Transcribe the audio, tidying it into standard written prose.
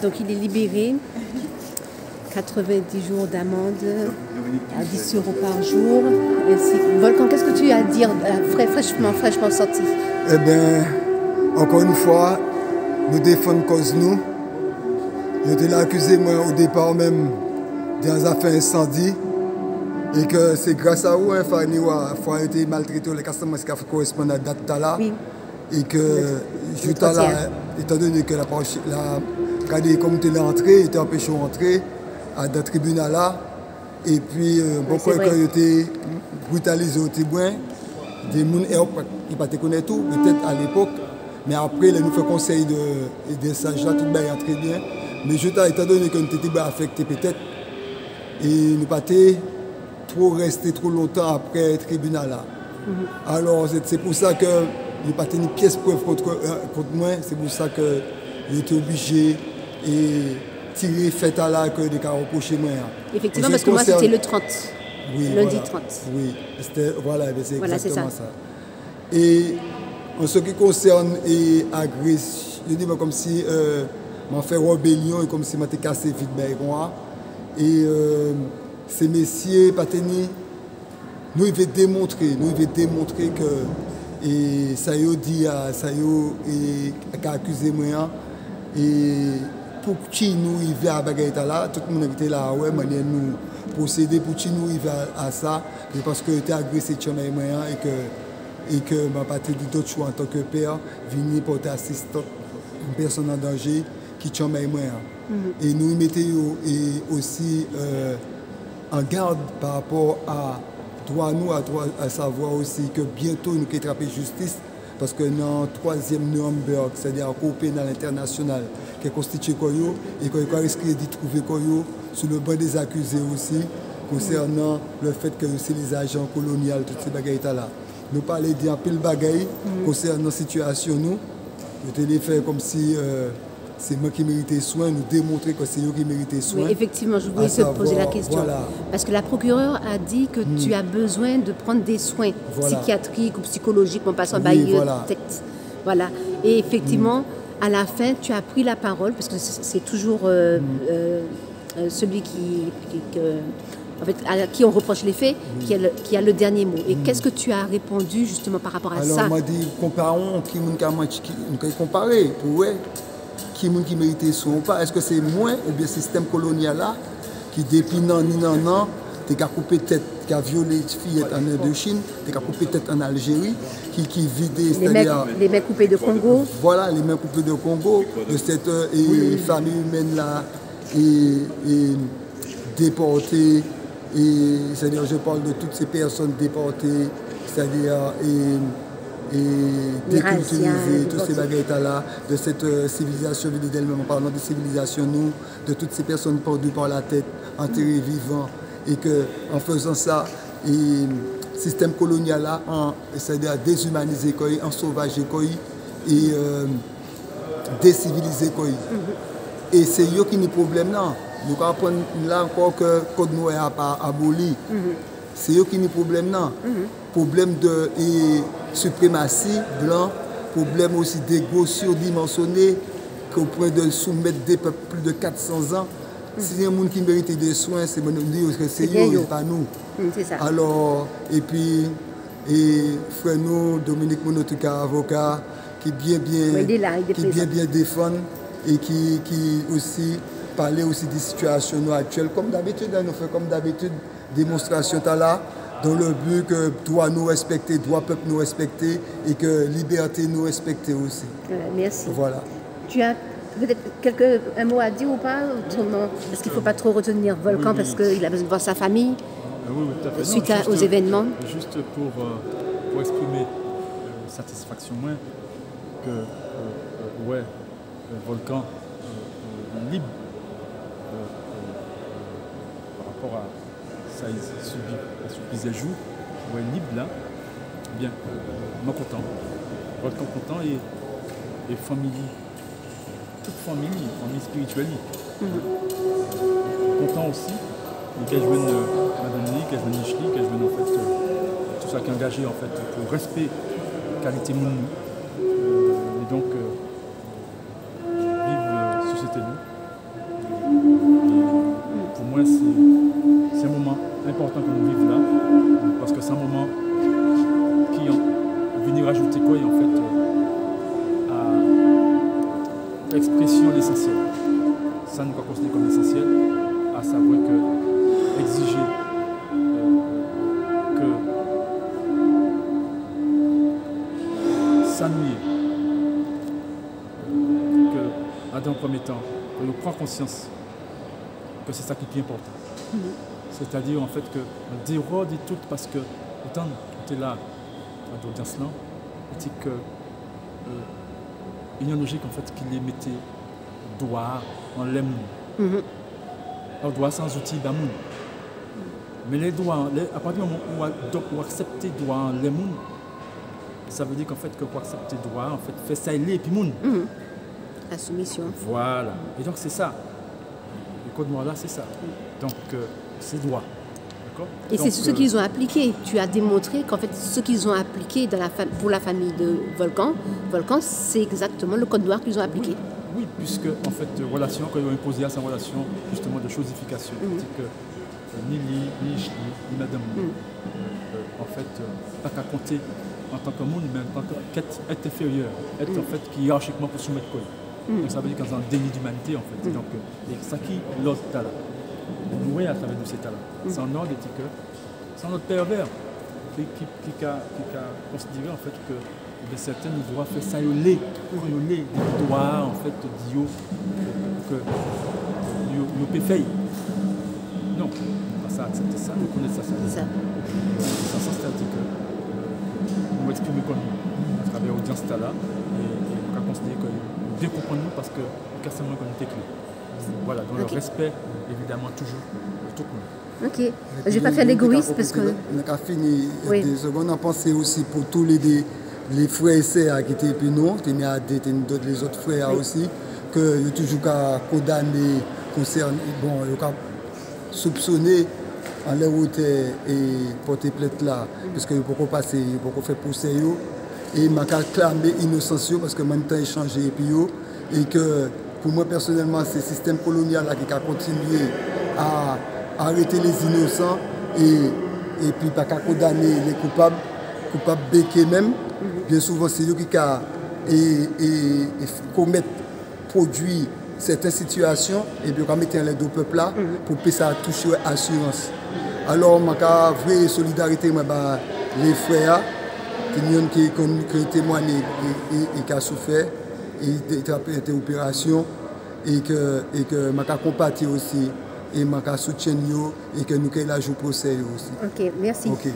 donc il est libéré. 90 jours d'amende à 10 euros par jour. Volcan, qu'est-ce que tu as à dire fraîchement sorti? Eh bien, encore une fois, nous défendons cause nous. J'étais là accusé moi au départ même dans affaires incendie et que c'est grâce à vous, Fanny, faut a été maltraité les customers qui correspondent à date là. Oui. Et que jusqu'à là, étant donné que la communauté est entrée, était empêché d'entrer à le tribunal là. Et puis, beaucoup qui ont été brutalisés au témoin, des gens qui ne pas connaître tout, peut-être à l'époque. Mais après, nous faisons conseil de sages là, tout va très bien. Mais étant donné que nous étions affectés peut-être, et nous n'avons pas trop resté trop longtemps après le tribunal là. Alors, c'est pour ça que je n'ai pas tenu pièce preuve contre moi. C'est pour ça que j'étais obligé de tirer fait à la que des cas reprochés moi. Effectivement, parce que moi c'était le 30. Oui, lundi voilà. 30. Oui, voilà, c'est exactement ça. Et en ce qui concerne l'agression, je dis comme si m'a fait rébellion et comme si m'a cassé vite moi. Et ces messieurs, Pateni, nous devons démontrer que et ça y dit ça y a accusé moi et pour qui nous y va à Bagaïta là, tout le monde était là, ouais, manière nous procéder pour qui nous y va à ça, parce que j'étais agressé de moi et que ma pas dit d'autres choix en tant que père, venir porter assistance une personne en danger qui tient moi. Et nous mettons aussi en garde par rapport à à savoir aussi que bientôt nous allons attraper justice parce que dans le troisième Nuremberg, c'est-à-dire la Cour pénale internationale qui est constituée Koyo et qu'on risqué d'y trouver Koyo sur le banc des accusés aussi concernant le fait que c'est les agents coloniaux, toutes ces bagailles-là. Nous parlons d'un pile bagaille concernant la situation nous. Je te l'ai fait comme si c'est moi qui méritais soin, nous démontrer que c'est eux qui méritaient soin. Oui, effectivement, je voulais te poser la question. Voilà. Parce que la procureure a dit que tu as besoin de prendre des soins psychiatriques ou psychologiques en passant par tête. Voilà. Et effectivement, à la fin, tu as pris la parole, parce que c'est toujours celui à qui on reproche les faits, qui a le dernier mot. Et qu'est-ce que tu as répondu justement par rapport à ça? Alors, on m'a dit, comparons, qui nous comparer, pour qui mérite soin ou pas. Est-ce que c'est moi ou bien le système colonial là qui depuis non, qui a coupé tête, qui a violé les filles en Indochine, qui a coupé tête en Algérie, qui vidé, c'est-à-dire les mains coupées de Congo. Voilà, les mains coupées de Congo, de cette famille humaine là et déportée. C'est-à-dire, je parle de toutes ces personnes déportées, c'est-à-dire déculturisées, tous ces bagailles-là, de cette civilisation vide d'elle-même, en parlant de civilisation, nous, de toutes ces personnes perdues par la tête, enterrées vivants, et qu'en faisant ça, le système colonial là, c'est-à-dire déshumanisé, en sauvagé, et décivilisé. Et c'est eux qui ont le problème là. Nous comprenons là encore que le code noir n'a pas aboli. C'est eux qui ont le problème là. Problème de suprématie blanc, problème aussi d'égo surdimensionné, qu'au point de soumettre des peuples plus de 400 ans. Si il y a des gens qui méritent des soins, c'est eux, pas nous. C'est ça. Alors, et puis, frère nous, Dominique Monotuka, avocat, qui bien défend et qui aussi parler aussi des situations actuelles. Comme d'habitude, nous faisons comme d'habitude démonstration là, dans le but que doit nous respecter, doit peuple nous respecter et que liberté nous respecter aussi. Merci. Voilà. Tu as peut-être un mot à dire ou pas autrement, parce qu'il ne faut pas trop retenir Volcan parce qu'il a besoin de voir sa famille tout à fait. Suite aux événements. Juste pour exprimer satisfaction moins que Volcan libre par rapport à ça il subit des jours, libre là, bien, moi content. Volcan content et famille, toute famille spirituelle. Content aussi, et qu'elle joue Madame Lee, qu'elle joue Nishli, qu'elle joue en fait tout ça qui est engagé en fait pour respect, qualité de nous. Et donc, vive société nous. moi, c'est un moment important que nous vivons là, parce que c'est un moment qui est venu rajouter quoi, et en fait, à l'expression de l'essentiel. Ça, nous considérons comme essentiel, à savoir que exiger que s'ennuyer, que, dans un premier temps, que nous prenions conscience que c'est ça qui est plus important. C'est-à-dire en fait qu'on dérode et tout parce que autant tu es là à l'audience là, c'est que il y a une logique en fait qui les mettait doigt en l'aime. On doit sans outils d'amour. Mais les doigts, à partir du moment où accepter doigt en l'aime, ça veut dire qu'en fait que pour accepter doigt, en fait, fait ça et puis moun. La soumission. Voilà. Et donc c'est ça. Le code noir là, c'est ça. Donc c'est droit. D'accord. Et c'est ce qu'ils ont appliqué. Tu as démontré qu'en fait, ce qu'ils ont appliqué pour la famille de Volcan, c'est exactement le code noir qu'ils ont appliqué. Oui, puisque en fait, relation, quand ils ont imposé à sa relation justement de chosification, c'est que ni madame, en fait, pas qu'à compter en tant que monde, mais en tant qu'être inférieur, être en fait qui hiérarchiquement pour soumettre quoi. Donc ça veut dire qu'on est en déni d'humanité en fait. Donc ça qui l'autre talent. Nous à travers de ces talents. C'est un ordre que c'est notre pervers qui a considéré en fait que certains nous doivent faire ça des doigts en fait d'io que nous peut faire. Non, pas ça, accepter ça, nous connaissons ça. C'est ça. C'est-à-dire que nous exprimons comme nous à travers l'audience là et on va considérer que nous bien comprendre nous parce que nous cassons moins comme nous technique. Voilà, dans le respect évidemment toujours de tout le monde. Ok, je ne vais pas faire d'égoïsme parce que. On a fini des secondes à penser aussi pour tous les frères et sœurs qui étaient puis nous, les autres frères aussi, que ils toujours qu'à condamner, bon, ils ont soupçonné en leur route et porter plainte là, parce qu'ils peuvent passer, ils peuvent faire procès et m'a clamé innocence parce que en même temps ils changé et que pour moi personnellement c'est le système colonial là qui a continué à arrêter les innocents et puis pas qu'à condamner les coupables béqués même. Bien souvent c'est eux qui commettent, produit certaines situations et puis on mettre les deux peuples là pour que ça touche assurance. Alors ma vraie solidarité les frères qui ont témoigné et qui a souffert et été opération et que ma compatit aussi et ma soutien et que nous avons la joue procès aussi. Ok, merci. Okay.